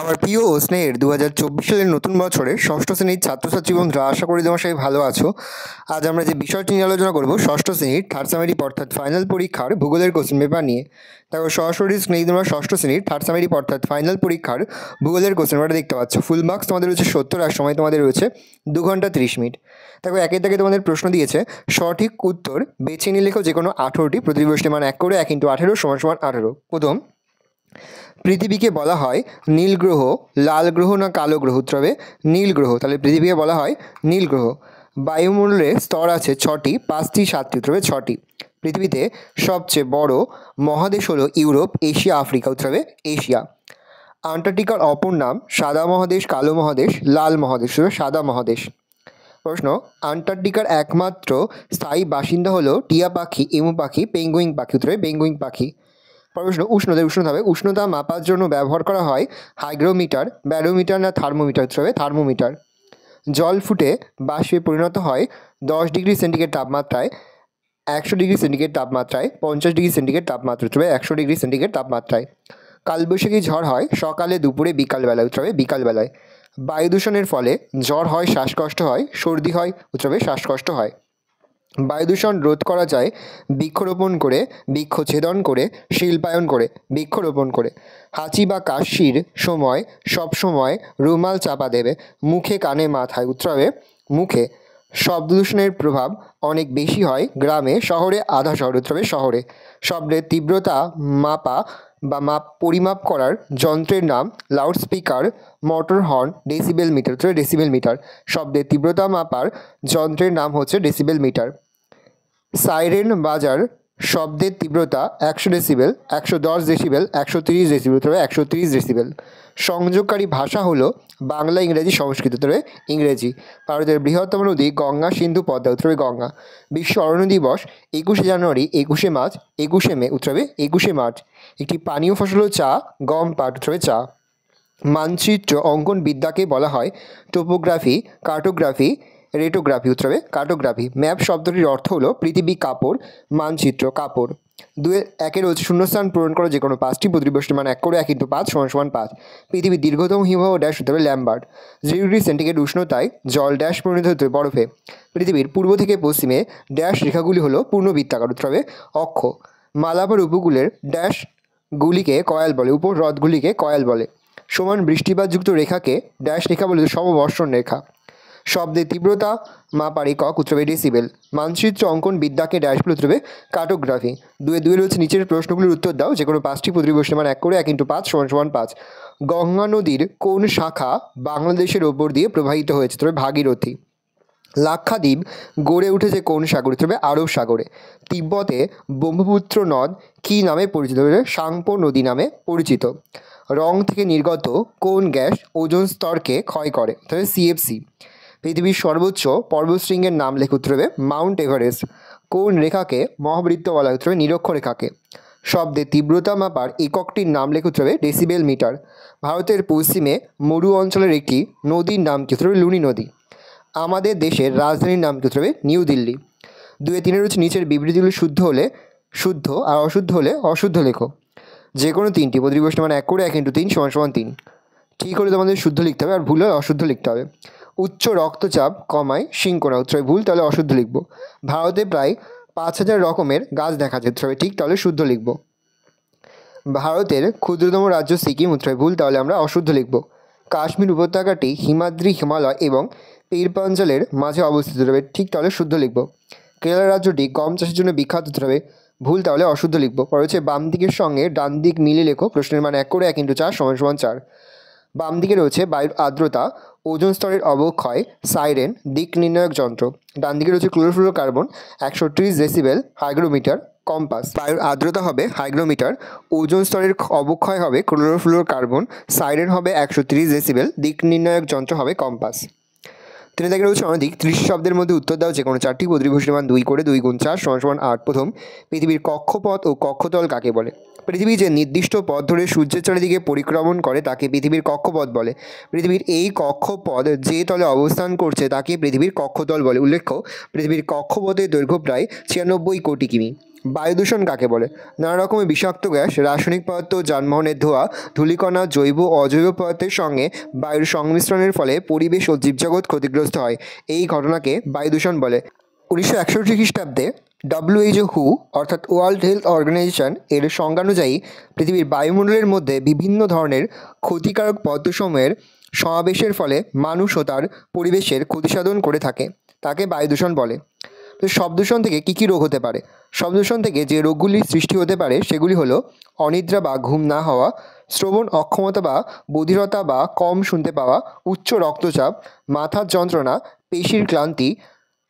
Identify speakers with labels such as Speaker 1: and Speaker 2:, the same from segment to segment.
Speaker 1: আমার প্রিয় ও স্নেহের 2024 সালের নতুন বছরে ষষ্ঠ শ্রেণীর ছাত্রছাত্রী বন্ধুরা, আশা করি তোমার সবাই ভালো আছো। আজ আমরা যে বিষয়টি নিয়ে আলোচনা করব ষষ্ঠ শ্রেণীর থার্ড সামেটিক অর্থাৎ ফাইনাল পরীক্ষার ভূগোলের কোশ্চেন পেপার নিয়ে। দেখো সরাসরি স্নেহী তোমরা ষষ্ঠ শ্রেণীর থার্ড সামেটিক অর্থাৎ ফাইনাল পরীক্ষার ভূগোলের কোশ্চেন পেপারটা দেখতে পাচ্ছ। ফুল মার্কস তোমাদের রয়েছে 70 আর সময় তোমাদের রয়েছে 2 ঘন্টা 30 মিনিট। দেখো একে থেকে তোমাদের প্রশ্ন দিয়েছে, সঠিক উত্তর বেছে নিয়ে লেখো যে কোনো 18টি, প্রতিটি প্রশ্নের মান 1 করে 1 × 18 = 18। প্রথম, পৃথিবীকে বলা হয় নীল গ্রহ, লাল গ্রহ না কালো গ্রহ? উত্তর হবে নীল গ্রহ। তাহলে পৃথিবীকে বলা হয় নীল গ্রহ। বায়ুমণ্ডলের স্তর আছে 6টি, 5টি 7টি? উত্তর হবে 6টি। পৃথিবীতে সবচেয়ে বড় মহাদেশ হলো ইউরোপ, এশিয়া, আফ্রিকা? উত্তর হবে এশিয়া। আন্টার্কটিকার অপর নাম সাদা মহাদেশ, কালো মহাদেশ, লাল মহাদেশ? সাদা মহাদেশ। প্রশ্ন, আন্টার্কটিকার একমাত্র স্থায়ী বাসিন্দা হলো টিয়া পাখি, এমু পাখি, পেঙ্গুইন পাখি? উত্তর হবে পেঙ্গুইন পাখি। প্রশ্ন, উষ্ণতা মাপার জন্য ব্যবহার করা হয় হাইগ্রোমিটার, ব্যারোমিটার না থার্মোমিটার? উত্তর হবে থার্মোমিটার। জল ফুটে বাষ্পে পরিণত হয় 10 ডিগ্রি সেন্টিগ্রেড তাপমাত্রায়, 100 ডিগ্রি সেন্টিগ্রেড তাপমাত্রায়, 50 ডিগ্রি সেন্টিগ্রেড তাপমাত্রা? উত্তর হবে 100 ডিগ্রি সেন্টিগ্রেড তাপমাত্রায়। কালবৈশাখী ঝড় হয় সকালে, দুপুরে, বিকালবেলায়? উত্তর হবে বিকালবেলায়। বায়ু দূষণের ফলে জ্বর হয়, শ্বাসকষ্ট হয়, সর্দি হয়? উত্তর হবে শ্বাসকষ্ট হয়। বায়ু দূষণ রোধ করা যায় বৃক্ষরোপণ করে, বৃক্ষছেদন করে, শিল্পায়ন করে? বৃক্ষরোপণ করে। হাঁচি বা কাশির সময় সব সময় রুমাল চাপা দেবে, মুখে, কানে, মাথায়? উত্তর হবে মুখে। শব্দ দূষণের প্রভাব অনেক বেশি হয় গ্রামে, শহরে, আধা শহরে? উত্তর হবে শহরে। শব্দের তীব্রতা মাপা বা পরিমাপ করার যন্ত্রের নাম loudspeaker, motor horn, decibel meter? উত্তর হবে ডেসিবেল মিটার। শব্দের তীব্রতা মাপার যন্ত্রের নাম হচ্ছে ডেসিবেল মিটার। সাইরেন বাজার শব্দের তীব্রতা 100 ডেসিবেল, 110 ডেসিবেল, 130 ডেসিবেল? উত্তর হবে 130 ডেসিবেল। সংযোগকারী ভাষা হলো বাংলা, ইংরেজি, সংস্কৃত? উত্তর হবে ইংরেজি। ভারতের বৃহত্তম নদী গঙ্গা, সিন্ধু, পদ্মা? উত্তর হবে গঙ্গা। বিশ্ব অরণ্য দিবস 21শে জানুয়ারি, 21শে মার্চ, 21শে মে? উত্তর হবে 21শে মার্চ। একটি পানীয় ফসল হলো চা, গম, পাট? উত্তর হবে চা। মানচিত্র অঙ্কন বিদ্যাকে বলা হয় টোপোগ্রাফি, কার্টোগ্রাফি, রেটোগ্রাফি? উত্তর হবে কার্টোগ্রাফি। ম্যাপ শব্দটির অর্থ হলো পৃথিবী, কাপড়, মানচিত্র, কাপড়। 2-1 রয়েছে শূন্যস্থান পূরণ করো যে কোনো 5টি, প্রতিটি প্রশ্নের মান 1 করে 1 × 5 = 5। পৃথিবীর দীর্ঘতম হিমবাহ ড্যাশ? উত্তর হবে ল্যাম্বার্ট। 0 ডিগ্রি সেন্টিগ্রেড উষ্ণতায় জল ড্যাশ পরিণত হতে বরফে? পৃথিবীর পূর্ব থেকে পশ্চিমে ড্যাশ রেখাগুলি হলো পূর্ণবৃত্তাকার? উত্তর হবে অক্ষ। মালাবার উপকূলের ড্যাশ গুলিকে কয়াল বলে, উপর হ্রদগুলিকে কয়াল বলে? সমান বৃষ্টিপাতযুক্ত রেখাকে ড্যাশ রেখা বলে? সমবর্ষণ রেখা। শব্দের তীব্রতা মাপার একক? উত্তর হবে ডেসিবেল। মানচিত্র অঙ্কন বিদ্যাকে ড্যাশ বলে? উত্তর হবে কার্টোগ্রাফি। 2-2 রয়েছে নিচের প্রশ্নগুলির উত্তর দাও যে কোনো 5টি, প্রতিটি প্রশ্নের মান 1 করে 1 × 5 = 5। গঙ্গা নদীর কোন শাখা বাংলাদেশের ওপর দিয়ে প্রবাহিত হয়েছে? তবে ভাগীরথী। লাক্ষাদ্বীপ গড়ে উঠেছে কোন সাগরে? তবে আরব সাগরে। তিব্বতে ব্রহ্মপুত্র নদ কী নামে পরিচিত? সাংপো নদী নামে পরিচিত। রং থেকে নির্গত কোন গ্যাস ওজোন স্তরকে ক্ষয় করে? তবে সিএফসি। পৃথিবীর সর্বোচ্চ পর্বতশৃঙ্গের নাম লেখো? উত্তর হবে মাউন্ট এভারেস্ট। কোন রেখাকে মহাবৃত্ত বলা হয়? উত্তর হবে নিরক্ষরেখাকে। শব্দের তীব্রতা মাপার এককটির নাম লেখো? উত্তর হবে ডেসিবেল মিটার। ভারতের পশ্চিমে মরু অঞ্চলের একটি নদীর নাম কি? উত্তর হবে লুনি নদী। আমাদের দেশের রাজধানীর নাম কি? উত্তর হবে নিউ দিল্লি। 2-3 রয়েছে নিচের বিবৃতিগুলি শুদ্ধ হলে শুদ্ধ আর অশুদ্ধ হলে অশুদ্ধ লেখো। যে কোনো 3টি, প্রতিটি প্রশ্নের মান 1 করে 1 × 3 = 3। ঠিক হলে তোমাদের শুদ্ধ লিখতে হবে, আর ভুল হলে অশুদ্ধ লিখতে হবে। উচ্চ রক্তচাপ কমায় শিংকোনা? উত্তর হবে ভুল, তাহলে অশুদ্ধ লিখব। ভারতে প্রায় 5000 রকমের গাছ দেখা যায়? উত্তর হবে ঠিক, তাহলে শুদ্ধ লিখব। ভারতের ক্ষুদ্রতম রাজ্য সিকিম? উত্তর হবে ভুল, তাহলে আমরা অশুদ্ধ লিখব। কাশ্মীর উপত্যকাটি হিমাদ্রি, হিমালয় এবং পীরপাঞ্জালের মাঝে অবস্থিত? হবে ঠিক, তাহলে শুদ্ধ লিখব। কেরালা রাজ্যটি গম চাষের জন্য বিখ্যাত? উত্তর হবে ভুল, তাহলে অশুদ্ধ লিখব। পরে হচ্ছে বাম দিকের সঙ্গে ডান দিক মিলিয়ে লেখো। প্রশ্নের মান 1 করে 1 × 4 = 4। বাম দিকে রয়েছে বায়ুর আর্দ্রতা, ওজোন স্তরের অবক্ষয়, সাইরেন, দিক নির্ণায়ক যন্ত্র। ডান দিকে রয়েছে ক্লোরোফ্লোরোকার্বন, 130 ডেসিবেল, হাইগ্রোমিটার, কম্পাস। বায়ুর আর্দ্রতা হবে হাইগ্রোমিটার, ওজোন স্তরের অবক্ষয় হবে ক্লোরোফ্লোরোকার্বন, সাইরেন হবে 130 ডেসিবেল, দিক নির্ণায়ক যন্ত্র হবে কম্পাস। 3 থেকে রয়েছে অনধিক 30 শব্দের মধ্যে উত্তর দাও যে কোনো 4টি, প্রতিটি প্রশ্নের মান 2 করে 2 × 4 = 8। প্রথম, পৃথিবীর কক্ষপথ ও কক্ষতল কাকে বলে? পৃথিবী যে নির্দিষ্ট পথ ধরে সূর্যের চারিদিকে পরিক্রমণ করে তাকে পৃথিবীর কক্ষপথ বলে। পৃথিবীর এই কক্ষপথ যে তলে অবস্থান করছে তাকে পৃথিবীর কক্ষতল বলে। উল্লেখ্য, পৃথিবীর কক্ষপথের দৈর্ঘ্য প্রায় 96 কোটি কিমি। বায়ু দূষণ কাকে বলে? নানা রকমের বিষাক্ত গ্যাস, রাসায়নিক পদার্থ, যানবাহনের ধোঁয়া, ধূলিকণা, জৈব ও অজৈব পদার্থের সঙ্গে বায়ুর সংমিশ্রণের ফলে পরিবেশ ও জীবজগৎ ক্ষতিগ্রস্ত হয়। এই ঘটনাকে বায়ু দূষণ বলে। 1961 খ্রিস্টাব্দে WHO অর্থাৎ ওয়ার্ল্ড হেলথ অর্গানাইজেশন এর সংজ্ঞানুযায়ী পৃথিবীর বায়ুমণ্ডলের মধ্যে বিভিন্ন ধরনের ক্ষতিকারক পদার্থসমূহের সমাবেশের ফলে মানুষ ও তার পরিবেশের ক্ষতিসাধন করে থাকে, তাকে বায়ু দূষণ বলে। তো শব্দ দূষণ থেকে কী কী রোগ হতে পারে? শব্দ দূষণ থেকে যে রোগগুলির সৃষ্টি হতে পারে সেগুলি হলো অনিদ্রা বা ঘুম না হওয়া, শ্রবণ অক্ষমতা বা বধিরতা বা কম শুনতে পাওয়া, উচ্চ রক্তচাপ, মাথার যন্ত্রণা, পেশির ক্লান্তি,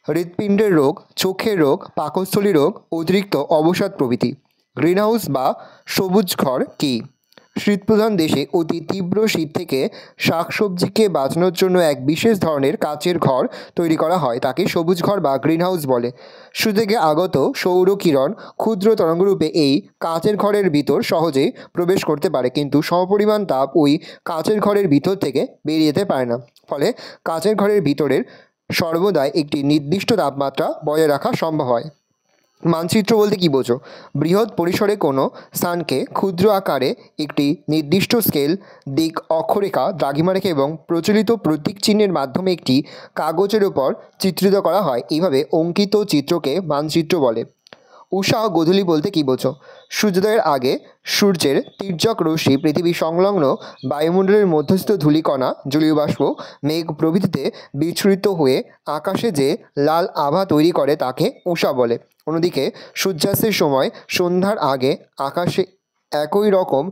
Speaker 1: হৃৎপিণ্ডের রোগ, চোখের রোগ, পাকস্থলী রোগ, অতিরিক্ত অবসাদ প্রভৃতি। গ্রিনহাউস বা সবুজ ঘর কী? শীতপ্রধান দেশে অতি তীব্র শীত থেকে শাকসবজিকে বাঁচানোর জন্য এক বিশেষ ধরনের কাচের ঘর তৈরি করা হয়, তাকে সবুজ ঘর বা গ্রিনহাউস বলে। সূর্য থেকে আগত সৌরকিরণ ক্ষুদ্র তরঙ্গরূপে এই কাচের ঘরের ভিতর সহজেই প্রবেশ করতে পারে, কিন্তু সমপরিমাণ তাপ ওই কাচের ঘরের ভিতর থেকে বেরিয়ে যেতে পারে না। ফলে কাচের ঘরের ভিতরের সর্বদাই একটি নির্দিষ্ট তাপমাত্রা বজায় রাখা সম্ভব হয়। মানচিত্র বলতে কী বোঝো? বৃহৎ পরিসরে কোনো স্থানকে ক্ষুদ্র আকারে একটি নির্দিষ্ট স্কেল, দিক, অক্ষরেখা, দ্রাঘিমারেখা এবং প্রচলিত প্রতীক চিহ্নের মাধ্যমে একটি কাগজের উপর চিত্রিত করা হয়। এইভাবে অঙ্কিত চিত্রকে মানচিত্র বলে। উষা ও গোধূলি বলতে কী বোঝো? সূর্যোদয়ের আগে সূর্যের তির্যক রশ্মি পৃথিবী সংলগ্ন বায়ুমণ্ডলের মধ্যস্থ ধূলিকণা, জলীয় বাষ্প, মেঘ প্রভৃতিতে বিচ্ছুরিত হয়ে আকাশে যে লাল আভা তৈরি করে তাকে উষা বলে। অন্যদিকে সূর্যাস্তের সময় সন্ধ্যার আগে আকাশে একই রকম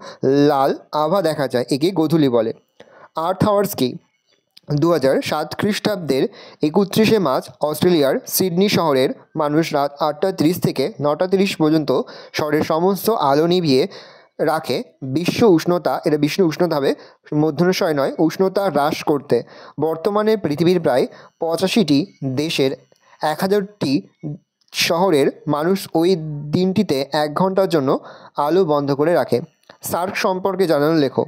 Speaker 1: লাল আভা দেখা যায়, একে গোধূলি বলে। আর্থ আওয়ার্স কি? 2007 খ্রিস্টাব্দের 31শে মার্চ অস্ট্রেলিয়ার সিডনি শহরের মানুষ রাত 8:30 থেকে 9:30 পর্যন্ত শহরের সমস্ত আলো নিভিয়ে রাখে বিশ্ব উষ্ণতা হবে মধ্যাহ্নশয় নয়, উষ্ণতা হ্রাস করতে। বর্তমানে পৃথিবীর প্রায় 85টি দেশের 1000টি শহরের মানুষ ওই দিনটিতে 1 ঘন্টার জন্য আলো বন্ধ করে রাখে। সার্ক সম্পর্কে জানানো লেখো।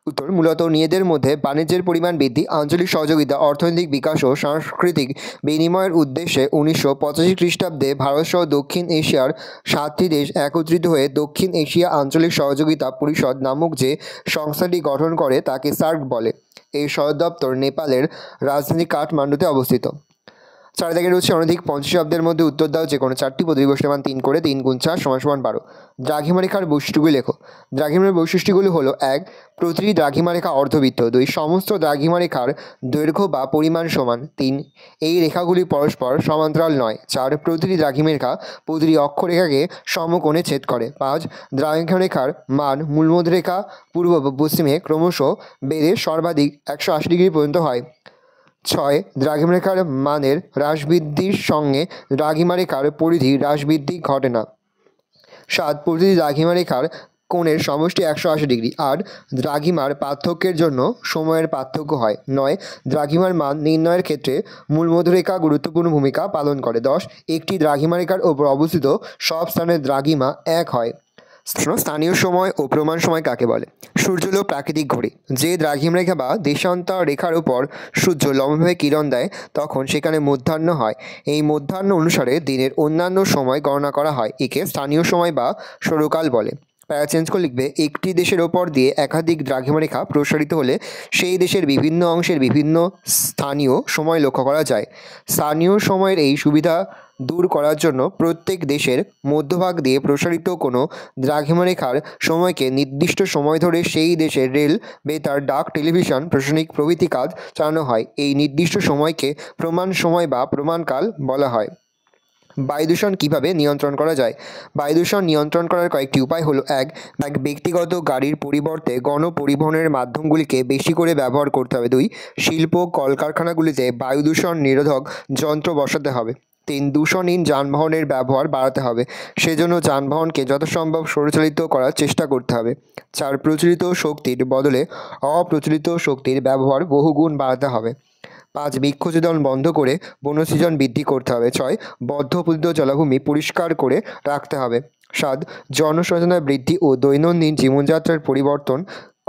Speaker 1: উত্তর: মূলত নিজেদের মধ্যে বাণিজ্যের পরিমাণ বৃদ্ধি, আঞ্চলিক সহযোগিতা, অর্থনৈতিক বিকাশ ও সাংস্কৃতিক বিনিময়ের উদ্দেশ্যে 1985 খ্রিস্টাব্দে ভারতসহ দক্ষিণ এশিয়ার 7টি দেশ একত্রিত হয়ে দক্ষিণ এশিয়া আঞ্চলিক সহযোগিতা পরিষদ নামক যে সংস্থাটি গঠন করে তাকে সার্ক বলে। এর সদর দপ্তর নেপালের রাজধানী কাঠমান্ডুতে অবস্থিত। 4 দাগে রয়েছে অনধিক 50 শব্দের মধ্যে উত্তর দাও যে কোনো 4টি প্রতিটি প্রশ্নের মান 3 করে। 3 × 4 = 12। দ্রাঘিমারেখার বৈশিষ্ট্যগুলি লেখো। দ্রাঘিমার বৈশিষ্ট্যগুলি হলো: 1. প্রতিটি দ্রাঘিমারেখা অর্ধবৃত্ত। 2. সমস্ত দ্রাঘিমারেখার দৈর্ঘ্য বা পরিমাণ সমান। 3. এই রেখাগুলি পরস্পর সমান্তরাল নয়। 4. প্রতিটি দ্রাঘিমারেখা প্রতিটি অক্ষরেখাকে সমকোণে ছেদ করে। 5. দ্রাঘিমারেখার মান মূলমধ্যরেখা পূর্ব বা পশ্চিমে ক্রমশ বেড়ে সর্বাধিক 180 ডিগ্রি পর্যন্ত হয়। 6. দ্রাঘিমারেখার মানের হ্রাস বৃদ্ধির সঙ্গে দ্রাঘিমারেখার পরিধি হ্রাস বৃদ্ধি ঘটে না। 7. প্রতিটি দ্রাঘিমারেখার কোণের সমষ্টি 180 ডিগ্রি। 8. দ্রাঘিমার পার্থক্যের জন্য সময়ের পার্থক্য হয়। 9. দ্রাঘিমার মান নির্ণয়ের ক্ষেত্রে মূলমধ্যরেখা গুরুত্বপূর্ণ ভূমিকা পালন করে। 10. একটি দ্রাঘিমারেখার ওপর অবস্থিত সব স্থানের দ্রাঘিমা 1 হয়। স্থানীয় সময় ও প্রমাণ সময় কাকে বলে? সূর্য হলো প্রাকৃতিক ঘড়ি। যে দ্রাঘিমারেখা বা দেশান্তর রেখার উপর সূর্য লম্বভাবে কিরণ দেয় তখন সেখানে মধ্যাহ্ন হয়। এই মধ্যাহ্ন অনুসারে দিনের অন্যান্য সময় গণনা করা হয়, একে স্থানীয় সময় বা সৌরকাল বলে। প্যারা চেঞ্জ করে লিখবে: একটি দেশের ওপর দিয়ে একাধিক দ্রাঘিমারেখা প্রসারিত হলে সেই দেশের বিভিন্ন অংশের বিভিন্ন স্থানীয় সময় লক্ষ্য করা যায়। স্থানীয় সময়ের এই সুবিধা দূর করার জন্য প্রত্যেক দেশের মধ্যভাগ দিয়ে প্রসারিত কোনো দ্রাঘিমারেখার সময়কে নির্দিষ্ট সময় ধরে সেই দেশের রেল, বেতার, ডাক, টেলিভিশন, প্রশাসনিক প্রভৃতি কাজ চালানো হয়। এই নির্দিষ্ট সময়কে প্রমাণ সময় বা প্রমাণকাল বলা হয়। বায়ুদূষণ কীভাবে নিয়ন্ত্রণ করা যায়? বায়ুদূষণ নিয়ন্ত্রণ করার কয়েকটি উপায় হলো: 1. ব্যক্তিগত গাড়ির পরিবর্তে গণপরিবহনের মাধ্যমগুলিকে বেশি করে ব্যবহার করতে হবে। 2. শিল্প কলকারখানাগুলিতে বায়ুদূষণ নিরোধক যন্ত্র বসাতে হবে। 3. দূষণহীন যানবাহনের ব্যবহার বাড়াতে হবে, সেজন্য যানবাহনকে যথাসম্ভব সৌরচালিত করার চেষ্টা করতে হবে। 4. প্রচলিত শক্তির বদলে অপ্রচলিত শক্তির ব্যবহার বহুগুণ বাড়াতে হবে। 5. বৃক্ষছেদন বন্ধ করে বনসৃজন বৃদ্ধি করতে হবে। 6. বদ্ধপতিত জলাভূমি পরিষ্কার করে রাখতে হবে। 7. জনসচেতনতা বৃদ্ধি ও দৈনন্দিন জীবনযাত্রার পরিবর্তন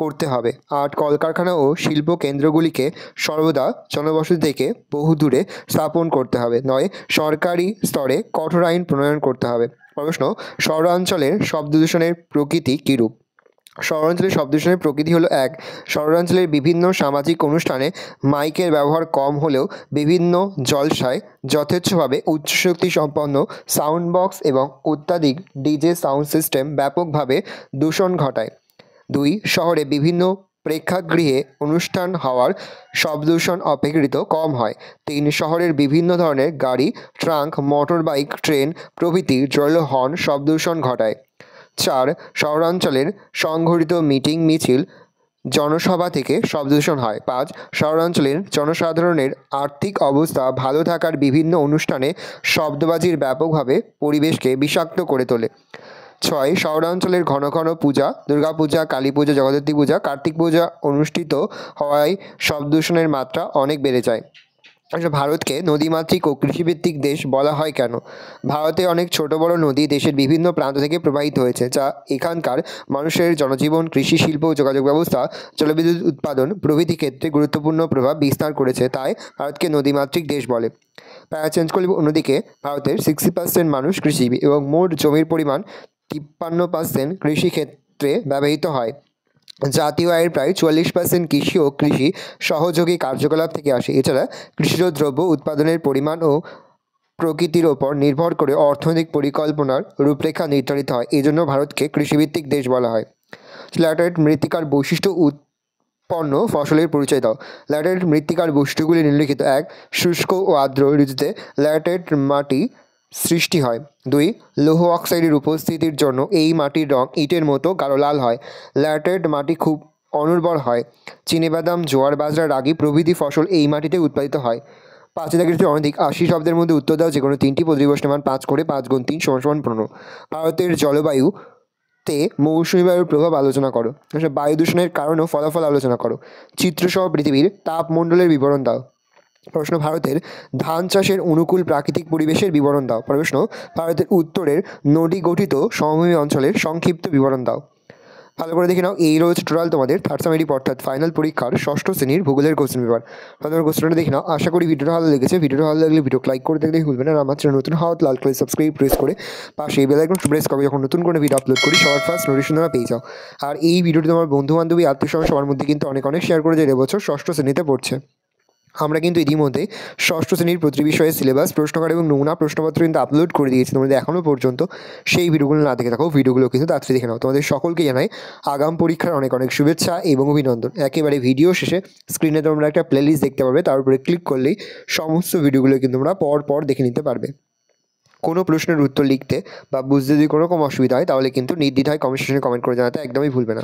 Speaker 1: করতে হবে। 8. কলকারখানা ও শিল্প কেন্দ্রগুলিকে সর্বদা জনবসতি থেকে বহু দূরে স্থাপন করতে হবে। 9. সরকারি স্তরে কঠোর আইন প্রণয়ন করতে হবে। প্রশ্ন, শহরাঞ্চলের শব্দ দূষণের প্রকৃতি কীরূপ? শহরাঞ্চলের শব্দ দূষণের প্রকৃতি হলো এক, শহরাঞ্চলের বিভিন্ন সামাজিক অনুষ্ঠানে মাইকের ব্যবহার কম হলেও বিভিন্ন জলসায় যথেচ্ছভাবে উচ্চশক্তি সম্পন্ন সাউন্ড বক্স এবং অত্যাধিক ডিজে সাউন্ড সিস্টেম ব্যাপকভাবে দূষণ ঘটায়। 2, শহরে বিভিন্ন প্রেক্ষাগৃহে অনুষ্ঠান হওয়ার শব্দ দূষণ অপেক্ষাকৃত কম হয়। 3, শহরের বিভিন্ন ধরনের গাড়ি, ট্রাক, মোটর বাইক, ট্রেন প্রভৃতি জোরালো হর্ন শব্দ দূষণ ঘটায়। 4, শহরাঞ্চলের সংঘটিত মিটিং, মিছিল, জনসভা থেকে শব্দ দূষণ হয়। 5, শহরাঞ্চলের জনসাধারণের আর্থিক অবস্থা ভালো থাকার বিভিন্ন অনুষ্ঠানে শব্দবাজির ব্যাপকভাবে পরিবেশকে বিষাক্ত করে তোলে। 6, শহরাঞ্চলের ঘন ঘন পূজা, দুর্গাপূজা, কালী পূজা, জগদ্ধাত্রী পূজা, কার্তিক পূজা অনুষ্ঠিত হওয়ায় শব্দ দূষণের মাত্রা অনেক বেড়ে যায়। ভারতকে নদীমাতৃক ও কৃষিভিত্তিক দেশ বলা হয় কেন? ভারতে অনেক ছোট বড় নদী দেশের বিভিন্ন প্রান্ত থেকে প্রবাহিত হয়েছে, যা এখানকার মানুষের জনজীবন, কৃষি, শিল্প, যোগাযোগ ব্যবস্থা, জলবিদ্যুৎ উৎপাদন প্রভৃতি ক্ষেত্রে গুরুত্বপূর্ণ প্রভাব বিস্তার করেছে, তাই ভারতকে নদীমাতৃক দেশ বলে। প্যারা চেঞ্জ করলে অন্যদিকে ভারতের 60% মানুষ কৃষিজীবী এবং মোট জমির পরিমাণ 53% কৃষিক্ষেত্রে ব্যবহৃত হয়। জাতীয় আয়ের প্রায় 44% কৃষি ও কৃষি সহযোগী কার্যকলাপ থেকে আসে। এছাড়া কৃষিজ দ্রব্য উৎপাদনের পরিমাণ ও প্রকৃতির ওপর নির্ভর করে অর্থনৈতিক পরিকল্পনার রূপরেখা নির্ধারিত হয়। এই জন্য ভারতকে কৃষিভিত্তিক দেশ বলা হয়। ল্যাটেরাইট মৃত্তিকার বৈশিষ্ট্য উৎপন্ন ফসলের পরিচয় দাও। ল্যাটেরাইট মৃত্তিকার বৈশিষ্ট্যগুলি নিম্নলিখিত: 1, শুষ্ক ও আর্দ্র ঋতুতে ল্যাটেরাইট মাটি সৃষ্টি হয়। 2, লৌহ অক্সাইডের উপস্থিতির জন্য এই মাটির রং ইটের মতো গাঢ় লাল হয়। ল্যাটেরাইট মাটি খুব অনুর্বর হয়। চিনিবাদাম, জোয়ার, বাজরা, রাগি প্রভৃতি ফসল এই মাটিতে উৎপাদিত হয়। 5 থেকে অনধিক 80 শব্দের মধ্যে উত্তর দাও যে কোনো 3টি প্রতিবর্ষের মান 5 করে 5 গুণ 3 = 15। ভারতের জলবায়ুতে মৌসুমী বায়ুর প্রভাব আলোচনা করো। বায়ু দূষণের কারণ ও ফলাফল আলোচনা করো। চিত্রসহ পৃথিবীর তাপমণ্ডলের বিবরণ দাও। প্রশ্ন, ভারতের ধান চাষের অনুকূল প্রাকৃতিক পরিবেশের বিবরণ দাও। প্রশ্ন, ভারতের উত্তরের নদী গঠিত সমভূমি অঞ্চলের সংক্ষিপ্ত বিবরণ দাও। ভালো করে দেখে নাও, এই রয়েছে টোটাল তোমাদের থার্ড সেমিস্টার অর্থাৎ ফাইনাল পরীক্ষার ষষ্ঠ শ্রেণীর ভূগোলের কোশ্চেন পেপার। তোমাদের কোশ্চেনটা দেখে নাও। আশা করি ভিডিওটা ভালো লেগেছে। ভিডিওটা ভালো লাগলে ভিডিও লাইক করে দেখতে ভুলবেন না। আর আমার চ্যানেল নতুন হওয়া লাল করে সাবস্ক্রাইব প্রেস করে পাশে এই বেল আইকন প্রেস করবে, যখন নতুন করে ভিডিও আপলোড করি সবার ফার্স্ট নোটিফিকেশন তোমরা পেয়ে যাও। আর এই ভিডিওটি তোমার বন্ধু বান্ধবী আত্মীয় সবার মধ্যে কিন্তু অনেক শেয়ার করে, যে এবছর ষষ্ঠ শ্রেণীতে পড়ছে। আমরা কিন্তু ইতিমধ্যে ষষ্ঠ শ্রেণীর প্রতি বিষয়ে সিলেবাস, প্রশ্নকার এবং নমুনা প্রশ্নপত্র কিন্তু আপলোড করে দিয়েছি। তোমাদের এখনও পর্যন্ত সেই ভিডিওগুলো না দেখে থাকো, ভিডিওগুলো কিন্তু তাড়াতাড়ি দেখে নাও। তোমাদের সকলকে জানাই আগাম পরীক্ষার অনেক শুভেচ্ছা এবং অভিনন্দন। একেবারে ভিডিও শেষে স্ক্রিনে তোমরা একটা প্লেলিস্ট দেখতে পাবে, তার উপরে ক্লিক করলেই সমস্ত ভিডিওগুলো কিন্তু তোমরা পর দেখে নিতে পারবে। কোনো প্রশ্নের উত্তর লিখতে বা বুঝতে যদি কোনো রকম অসুবিধা হয় তাহলে কিন্তু নির্দ্বিধায় কমেন্ট সেকশনে কমেন্ট করে জানাতে একদমই ভুলবে না।